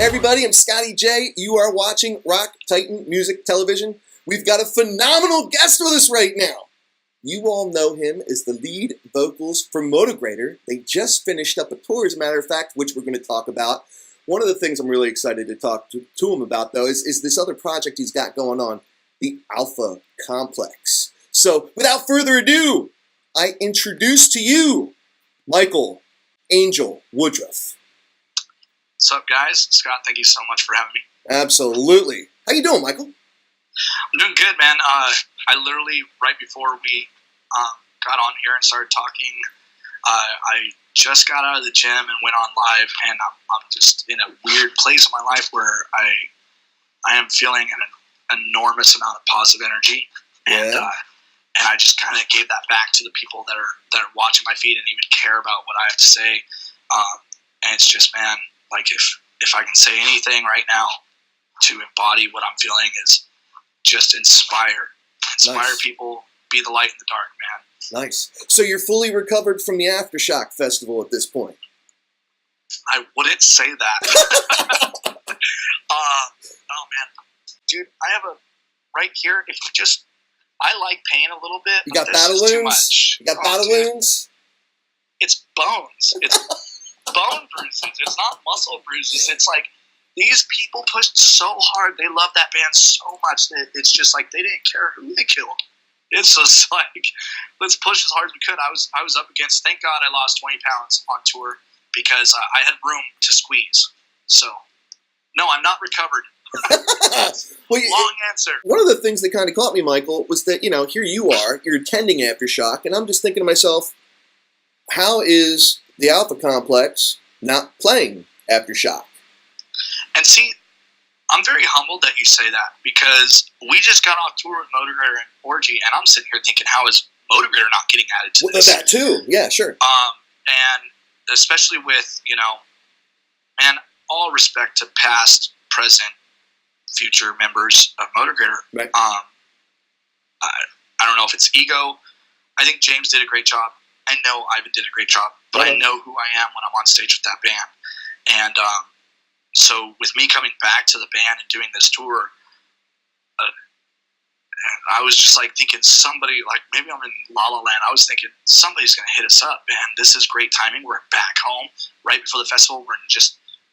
Everybody, I'm Scotty J. You are watching Rock Titan Music Television. We've got a phenomenal guest with us right now. You all know him as the lead vocals for Motograter. They just finished up a tour, as a matter of fact, which we're going to talk about. One of the things I'm really excited to talk to him about, though, is this other project he's got going on, the Alpha Complex. So, without further ado, I introduce to you Michael Angel Woodruff. What's up, guys? Scott, thank you so much for having me. Absolutely. How you doing, Michael? I'm doing good, man. I literally, right before we got on here and started talking, I just got out of the gym and went on live, and I'm just in a weird place in my life where I am feeling an enormous amount of positive energy, and I just kind of gave that back to the people that are watching my feed and even care about what I have to say. And it's just, man, like if I can say anything right now to embody what I'm feeling is just inspire nice. People, be the light in the dark, man. Nice. So you're fully recovered from the Aftershock Festival at this point? I wouldn't say that. Oh man, dude, I have a right here. If you just, I like pain a little bit. You got battle wounds. You got battle wounds. It's bones. It's bone bruises. It's not muscle bruises. It's like these people pushed so hard. They love that band so much that it's just like they didn't care who they killed. It's just like, let's push as hard as we could. I was up against, thank God I lost 20 pounds on tour because I had room to squeeze. So, no, I'm not recovered. Long answer. One of the things that kind of caught me, Michael, was that, here you are, you're attending Aftershock, and I'm just thinking to myself, how is the Alpha Complex not playing Aftershock? And see, I'm very humbled that you say that because we just got off tour with Motograter and Orgy, and I'm sitting here thinking, how is Motograter not getting added to this? That too, yeah, sure. And especially with, and all respect to past, present, future members of Motograter. Right. I don't know if it's ego. I think James did a great job. I know Ivan did a great job, but I know who I am when I'm on stage with that band. And so with me coming back to the band and doing this tour, I was just like thinking somebody, like maybe I'm in La La Land. I was thinking somebody's going to hit us up, man. This is great timing. We're back home right before the festival.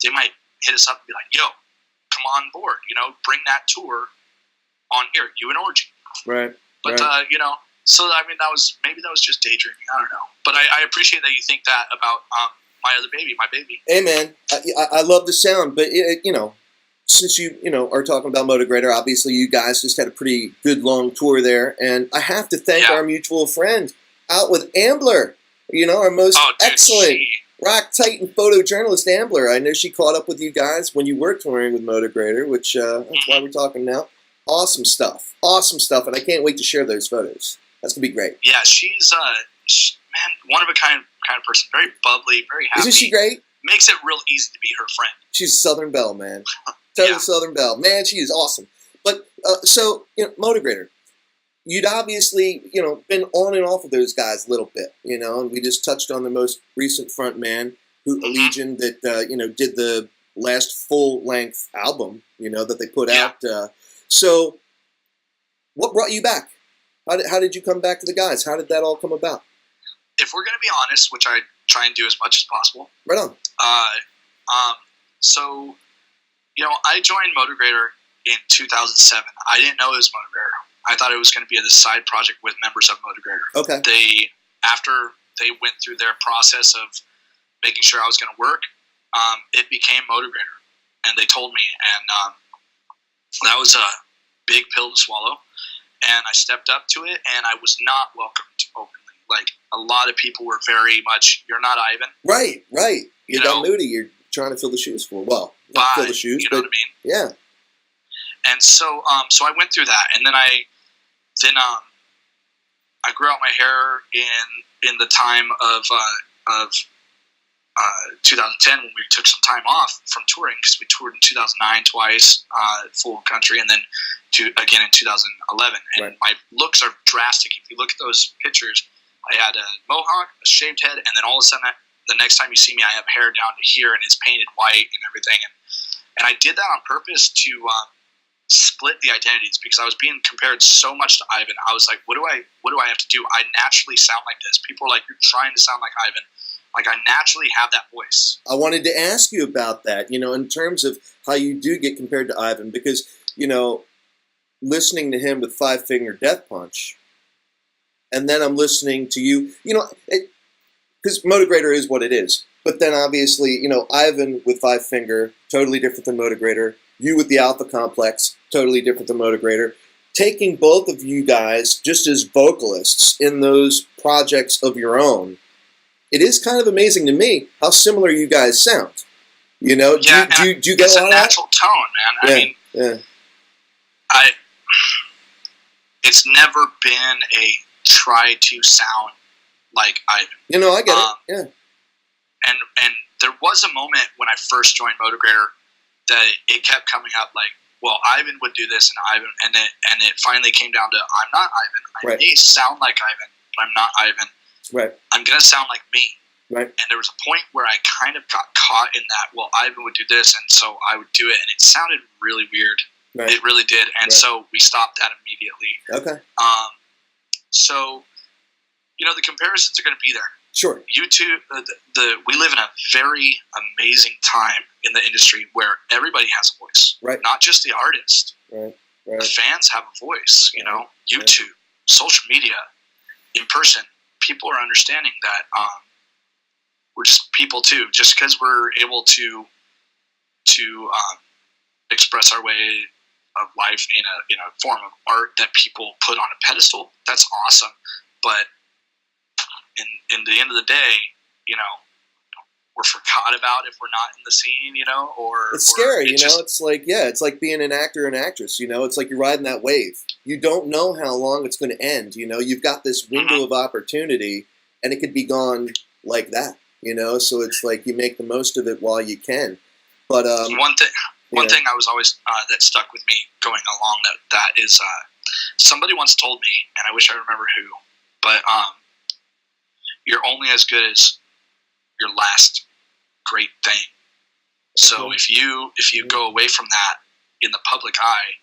They might hit us up and be like, yo, come on board, bring that tour on here, you and Orgy. Right. But, so, I mean, that was just daydreaming. I don't know. But I appreciate that you think that about my other baby, my baby. Hey, man, I love the sound. But, since you are talking about Motograter, obviously you guys just had a pretty good long tour there. And I have to thank our mutual friend out with Ambler, our most excellent Rock Titan photojournalist Ambler. I know she caught up with you guys when you were touring with Motograter, which that's why we're talking now. Awesome stuff. And I can't wait to share those photos. That's going to be great. Yeah, she's, man, one of a kind of person. Very bubbly, very happy. Isn't she great? Makes it real easy to be her friend. She's a Southern Belle, man. Total Southern Belle. Man, she is awesome. But, so, Motograter, you'd obviously, been on and off of those guys a little bit, and we just touched on the most recent front man, Legion, that, did the last full-length album, that they put out. So, what brought you back? How did you come back to the guys? How did that all come about? If we're going to be honest, which I try and do as much as possible. Right on. So, I joined Motograter in 2007. I didn't know it was Motograter. I thought it was going to be this side project with members of Motograter. Okay. After they went through their process of making sure I was going to work, it became Motograter. And they told me. And that was a big pill to swallow. And I stepped up to it, and I was not welcomed openly. Like, a lot of people were very much, you're not Ivan. Right. You got Moody. You're trying to fill the shoes for. Well, not fill the shoes, you know what I mean? Yeah. And so I went through that, and then I grew out my hair in the time of 2010 when we took some time off from touring because we toured in 2009 twice, full country, and then again in 2011. And my looks are drastic. If you look at those pictures, I had a mohawk, a shaved head, and then all of a sudden, the next time you see me, I have hair down to here, and it's painted white and everything. And I did that on purpose to split the identities, because I was being compared so much to Ivan. I was like, what do I have to do? I naturally sound like this. People are like, you're trying to sound like Ivan. Like, I naturally have that voice. I wanted to ask you about that, in terms of how you do get compared to Ivan, because, listening to him with Finger Deathpunch, and then I'm listening to you, because Motograter is what it is. But then obviously, Ivan with Five Finger, totally different than Motograter. You with the Alpha Complex, totally different than Motograter. Taking both of you guys just as vocalists in those projects of your own, it is kind of amazing to me how similar you guys sound. Do you get a lot of that? It's a natural tone, man. It's never been a try to sound like Ivan. I get it. Yeah. And there was a moment when I first joined Motograter that it kept coming up like, well, Ivan would do this, and Ivan, and it finally came down to, I'm not Ivan. I may sound like Ivan, but I'm not Ivan. Right. I'm gonna sound like me. Right. And there was a point where I kind of got caught in that. Well, Ivan would do this, and so I would do it, and it sounded really weird. Right. It really did, and so we stopped that immediately. Okay. So, the comparisons are going to be there. Sure. YouTube, we live in a very amazing time in the industry where everybody has a voice. Right. Not just the artist. Right. The fans have a voice, YouTube, social media, in person. People are understanding that we're just people too. Just because we're able to express our way of life in a form of art that people put on a pedestal, that's awesome. But in the end of the day, we're forgot about if we're not in the scene, or it's scary, it's like being an actor and actress, it's like you're riding that wave. You don't know how long it's going to end, you've got this window of opportunity, and it could be gone like that, so it's like you make the most of it while you can. But one thing I was always that stuck with me going along that is somebody once told me, and I wish I remember who, but you're only as good as your last great thing. So if you go away from that in the public eye,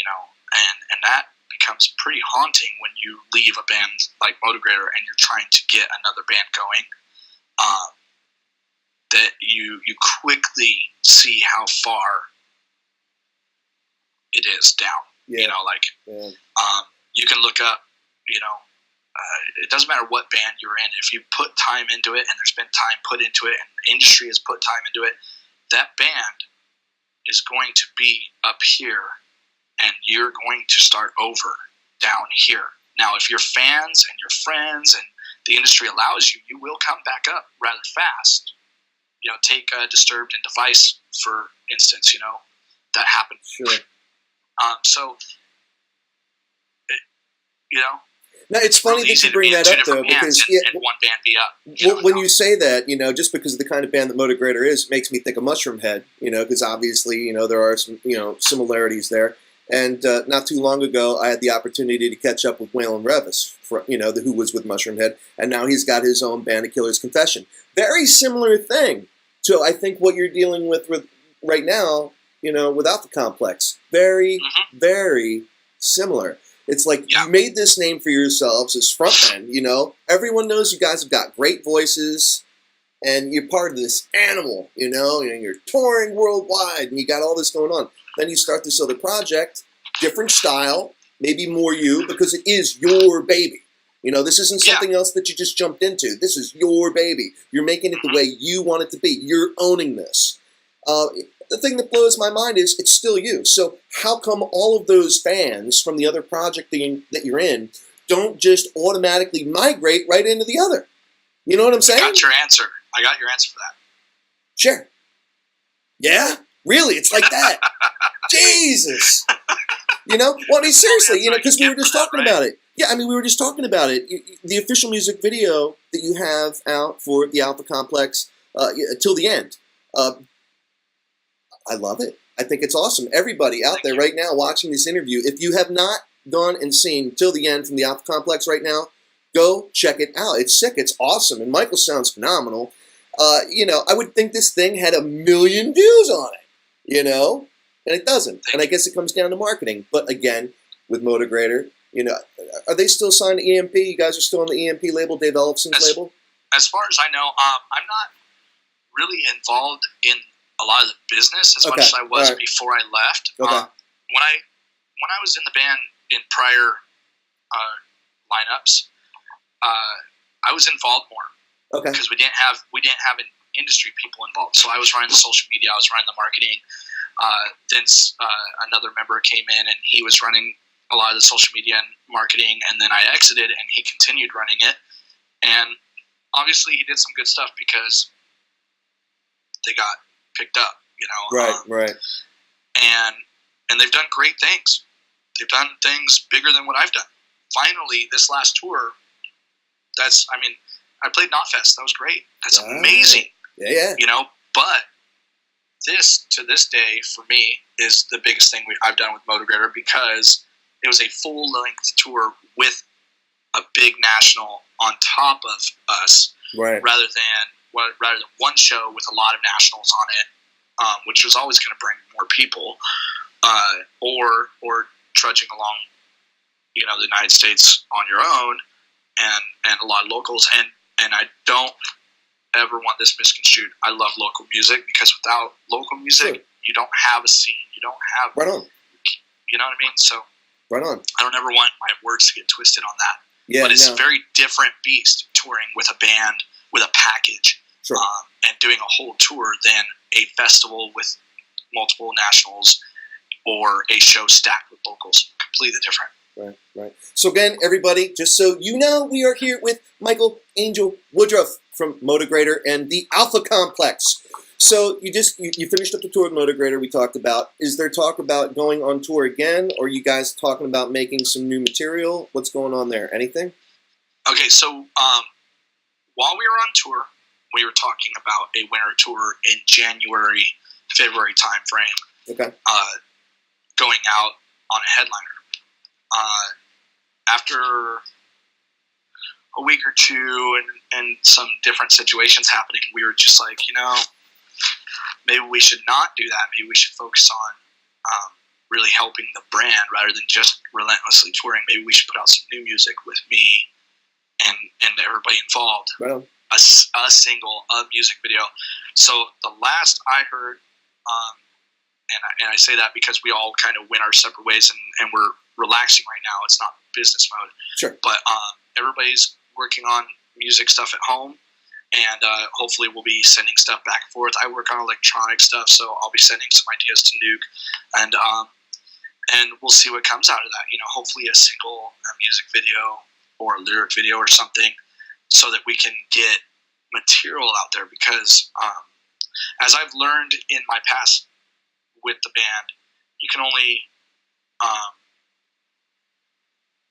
and that becomes pretty haunting when you leave a band like Motograter and you're trying to get another band going, that you quickly see how far it is down. You can look up, it doesn't matter what band you're in. If you put time into it, and there's been time put into it, and the industry has put time into it, that band is going to be up here, and you're going to start over down here. Now, if your fans and your friends and the industry allows you, you will come back up rather fast. Take Disturbed and Device, for instance, that happened. Sure. Now, it's funny that you bring that up, though, because and one band be up. When you say that, just because of the kind of band that Motograter is, it makes me think of Mushroom Head, because obviously, there are some, similarities there. And not too long ago, I had the opportunity to catch up with Waylon Revis, who was with Mushroom Head, and now he's got his own band, A Killer's Confession. Very similar thing to, I think, what you're dealing with right now, without the Complex. Very, very similar. It's like you made this name for yourselves as frontmen, Everyone knows you guys have got great voices, and you're part of this animal, and you're touring worldwide, and you got all this going on. Then you start this other project, different style, maybe more you, because it is your baby. This isn't something else that you just jumped into. This is your baby. You're making it the way you want it to be. You're owning this. The thing that blows my mind is it's still you. So how come all of those fans from the other project that you're in don't just automatically migrate right into the other? You know what I'm saying? I got your answer for that. Sure. Yeah? Really? It's like that? Jesus. Well, I mean, seriously, because we were just talking about it. Yeah, I mean, we were just talking about it. The official music video that you have out for the Alpha Complex, till the end. I love it. I think it's awesome. Everybody out there right now watching this interview, if you have not gone and seen Till the End from the Alpha Complex right now, go check it out. It's sick. It's awesome. And Michael sounds phenomenal. I would think this thing had 1 million views on it. you know? And it doesn't. And I guess it comes down to marketing. But again, with Motograter, you know, are they still signed to EMP? You guys are still on the EMP label, Dave Ellefson's label? As far as I know, I'm not really involved in a lot of the business as much as I was before I left. Okay. When I was in the band in prior lineups, I was involved more. Okay. Because we didn't have an industry people involved. So I was running the social media, I was running the marketing. Then another member came in and he was running a lot of the social media and marketing, and then I exited and he continued running it. And obviously he did some good stuff because they got picked up, you know. Right. And they've done great things. They've done things bigger than what I've done. Finally, this last tour, I played Knotfest. That was great. That's amazing. Yeah. You know, but to this day, for me, is the biggest thing I've done with Motograter, because it was a full-length tour with a big national on top of us, right? Rather than one show with a lot of nationals on it, which was always going to bring more people, or trudging along, you know, the United States on your own, and a lot of locals, and I don't ever want this misconstrued. I love local music, because without local music, you don't have a scene. You don't have right on. You know what I mean? So right on. I don't ever want my words to get twisted on that. Yeah, but it's a very different beast touring with a band with a package, and doing a whole tour than a festival with multiple nationals or a show stacked with locals. Completely different. Right. So again, everybody, just so you know, we are here with Michael Angel Woodruff from Motograter and the Alpha Complex. So you finished up the tour with Motograter we talked about. Is there talk about going on tour again, or are you guys talking about making some new material? What's going on there? Anything? Okay, so while we were on tour, we were talking about a winter tour in January, February timeframe. Okay. Going out on a headliner. After a week or two and some different situations happening, we were just like, you know, maybe we should not do that. Maybe we should focus on really helping the brand rather than just relentlessly touring. Maybe we should put out some new music with me and everybody involved. Well, a single, a music video. So the last I heard, and I say that because we all kind of went our separate ways and we're relaxing right now. It's not business mode. Sure. But everybody's working on music stuff at home, and hopefully we'll be sending stuff back and forth. I work on electronic stuff, so I'll be sending some ideas to Nuke, and we'll see what comes out of that. You know, hopefully a single, a music video, or a lyric video or something, so that we can get material out there. Because as I've learned in my past with the band, you can only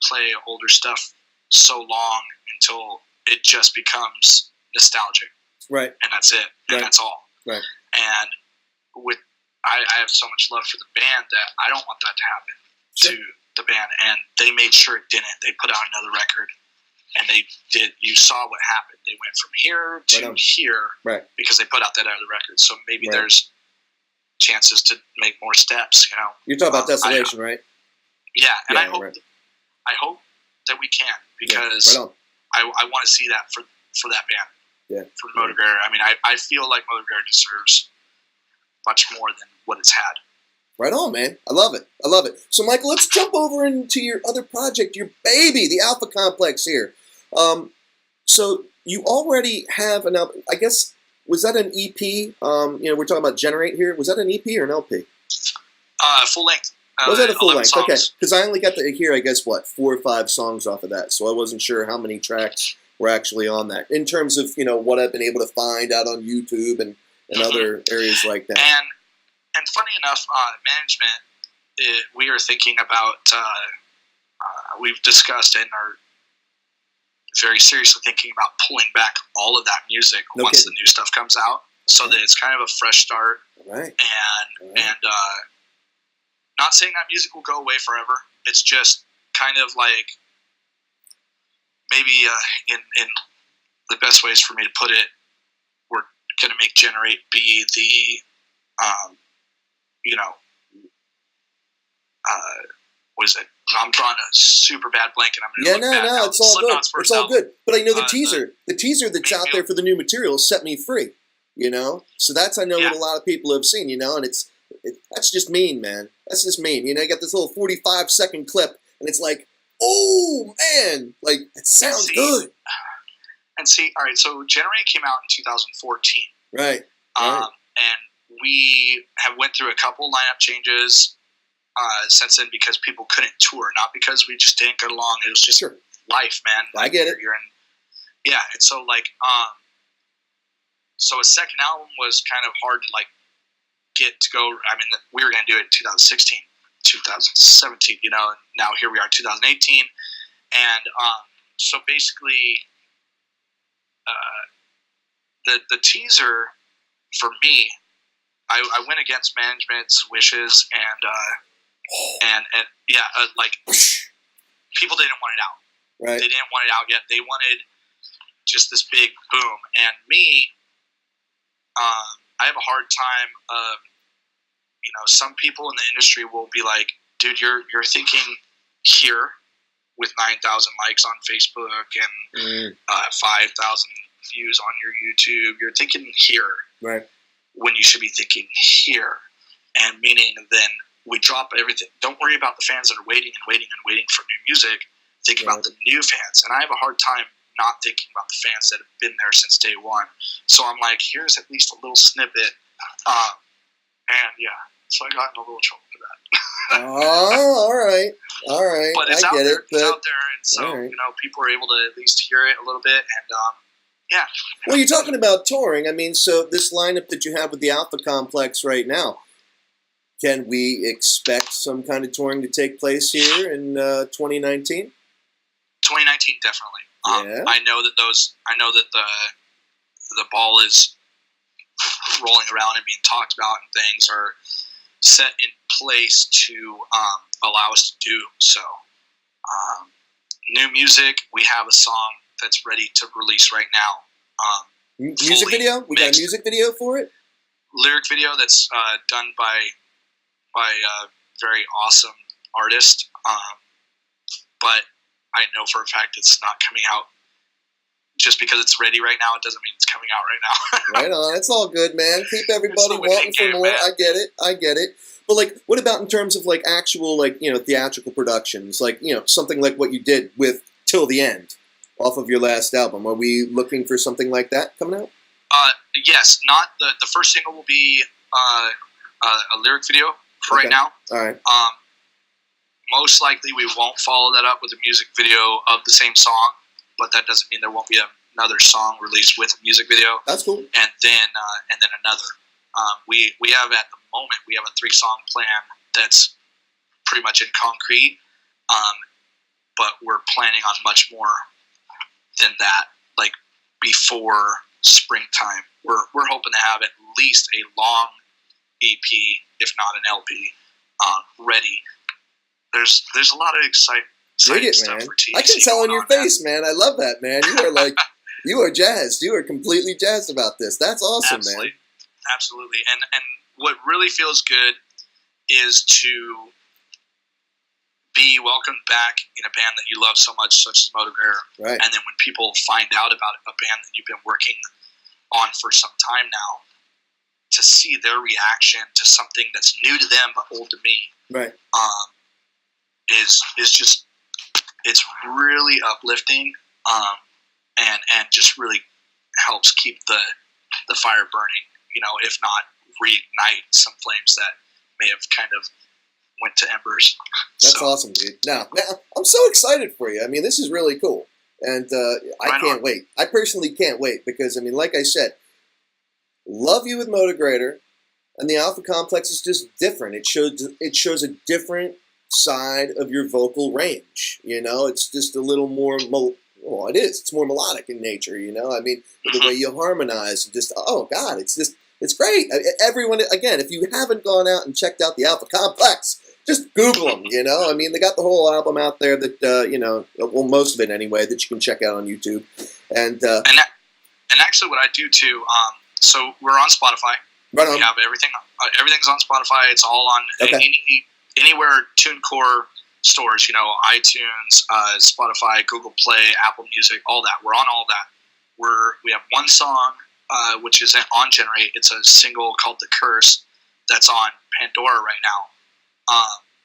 play older stuff so long until it just becomes nostalgic. Right. And that's it. And that's all. Right. And I have so much love for the band that I don't want that to happen to the band. And they made sure it didn't. They put out another record, and they did. You saw what happened. They went from here to here because they put out that other record. So maybe there's chances to make more steps, you know. You're talking about Desolation, right? Yeah, and I hope that we can, because I want to see that for that band. Yeah. For Motograter. I mean, I feel like Motograter deserves much more than what it's had. Right on, man. I love it. So, Michael, let's jump over into your other project, your baby, the Alpha Complex here. So you already have an album. I guess, was that an EP? You know, we're talking about Generate here. Was that an EP or an LP? Full length. Was that a full length? Songs. Okay, because I only got to hear, I guess, 4 or 5 songs off of that, so I wasn't sure how many tracks were actually on that. In terms of, you know, what I've been able to find out on YouTube and other areas like that. And funny enough, management, we are thinking about. We've discussed and are very seriously thinking about pulling back all of that music once the new stuff comes out, so that it's kind of a fresh start. Right. And not saying that music will go away forever. It's just kind of like maybe in the best ways for me to put it, we're going to make Generate be you know, what is it? I'm drawing a super bad blank, and I'm going to look bad now. It's all good. It's all good. But I know the teaser that's out there for the new material, Set Me Free. You know, so that's what a lot of people have seen. You know, and that's just mean, man. That's just mean. You know, you got this little 45-second clip, and it's like, oh man, like it sounds good. And see, all right. So Generate came out in 2014, right? And we have went through a couple lineup changes since then because people couldn't tour, not because we just didn't get along. It was just life, man. Like, I get it. And so like, so a second album was kind of hard to like get to go. I mean, we were going to do it in 2016, 2017, you know, and now here we are, 2018. And so basically, the teaser for me, I went against management's wishes, and like people didn't want it out. Right. They didn't want it out yet. They wanted just this big boom. And me, I have a hard time of, you know, some people in the industry will be like, dude, you're thinking here with 9,000 likes on Facebook and 5,000 views on your YouTube. You're thinking here, right? When you should be thinking here, and meaning then we drop everything. Don't worry about the fans that are waiting and waiting and waiting for new music. Think about the new fans, and I have a hard time not thinking about the fans that have been there since day one. So I'm like, here's at least a little snippet, and so I got in a little trouble for that. Oh, all right. But it's I out get there. it. It's out there, and so you know, people are able to at least hear it a little bit, and Well, you're talking about touring. I mean, so this lineup that you have with the Alpha Complex right now, can we expect some kind of touring to take place here in 2019? 2019, definitely. I know that the ball is rolling around and being talked about, and things are set in place to allow us to do so. New music, we have a song that's ready to release right now. Music video? We got a music video for it? Lyric video that's done by a very awesome artist. But I know for a fact it's not coming out. Just because it's ready right now, it doesn't mean it's coming out right now. Right on. It's all good, man. Keep everybody wanting for more. Man. I get it. But, like, what about in terms of, like, actual, like, you know, theatrical productions? Like, you know, something like what you did with Till the End off of your last album. Are we looking for something like that coming out? Yes. Not the first single will be a lyric video for right now. All right. Most likely we won't follow that up with a music video of the same song, but that doesn't mean there won't be another song released with a music video. That's cool. And then another. We have at the moment, we have a 3-song plan that's pretty much in concrete, but we're planning on much more than that, like before springtime. We're hoping to have at least a long EP, if not an LP, ready. There's a lot of exciting stuff for THC. I can tell on your face, man. I love that, man. You are like, you are jazzed. You are completely jazzed about this. That's awesome, man. Absolutely. And what really feels good is to be welcomed back in a band that you love so much, such as Motograter. Right. And then when people find out about a band that you've been working on for some time now, to see their reaction to something that's new to them but old to me, right, is just, it's really uplifting, and just really helps keep the fire burning, you know, if not reignite some flames that may have kind of went to embers. That's awesome, dude. Now, I'm so excited for you. I mean, this is really cool. And I can't wait. I personally can't wait because, I mean, like I said, love you with Motograter, and the Alpha Complex is just different. It shows a different side of your vocal range. You know, it's just a little more, well, it is. It's more melodic in nature, you know? I mean, the way you harmonize, just, oh, God, it's just, it's great. Everyone, again, if you haven't gone out and checked out the Alpha Complex, just Google them, you know? I mean, they got the whole album out there that, you know, well, most of it anyway, that you can check out on YouTube. And actually what I do too, so we're on Spotify. Right on. We have everything. Everything's on Spotify. It's all on anywhere TuneCore stores. You know, iTunes, Spotify, Google Play, Apple Music, all that. We're on all that. We have one song, which is on Generate. It's a single called "The Curse" that's on Pandora right now.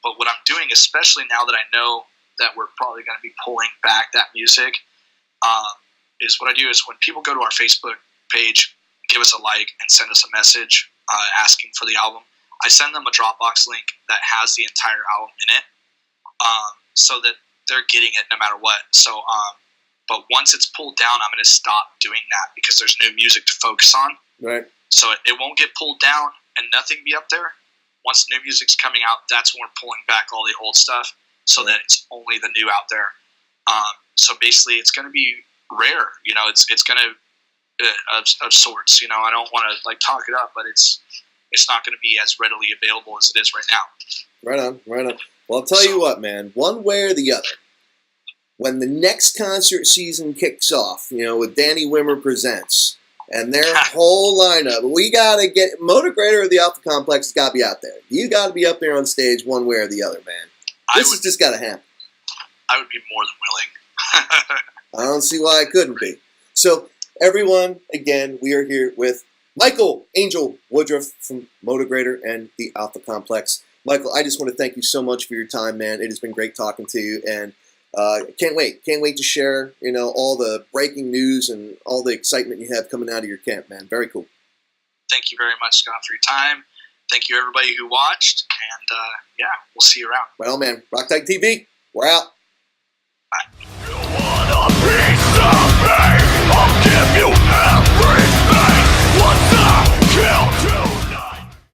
But what I'm doing, especially now that I know that we're probably going to be pulling back that music, is what I do is when people go to our Facebook page, give us a like, and send us a message asking for the album, I send them a Dropbox link that has the entire album in it, so that they're getting it no matter what. So, but once it's pulled down, I'm going to stop doing that because there's new music to focus on. Right. So it won't get pulled down and nothing be up there. Once new music's coming out, that's when we're pulling back all the old stuff so that it's only the new out there. So basically, it's going to be rare. You know, it's going to of sorts. You know, I don't want to like talk it up, but it's not going to be as readily available as it is right now. Right on, right on. Well, I'll tell you what, man. One way or the other, when the next concert season kicks off, you know, with Danny Wimmer Presents and their whole lineup, we got to get Motograter or the Alpha Complex has got to be out there. You got to be up there on stage one way or the other, man. This has just got to happen. I would be more than willing. I don't see why I couldn't be. So, everyone, again, we are here with Michael Angel Woodruff from Motograter and the Alpha Complex. Michael, I just want to thank you so much for your time, man. It has been great talking to you, and can't wait to share, you know, all the breaking news and all the excitement you have coming out of your camp, man. Very cool. Thank you very much, Scott, for your time. Thank you, everybody who watched, and yeah, we'll see you around. Well, man, Rock Titan TV, we're out. Bye. You want a piece of me? I'll give you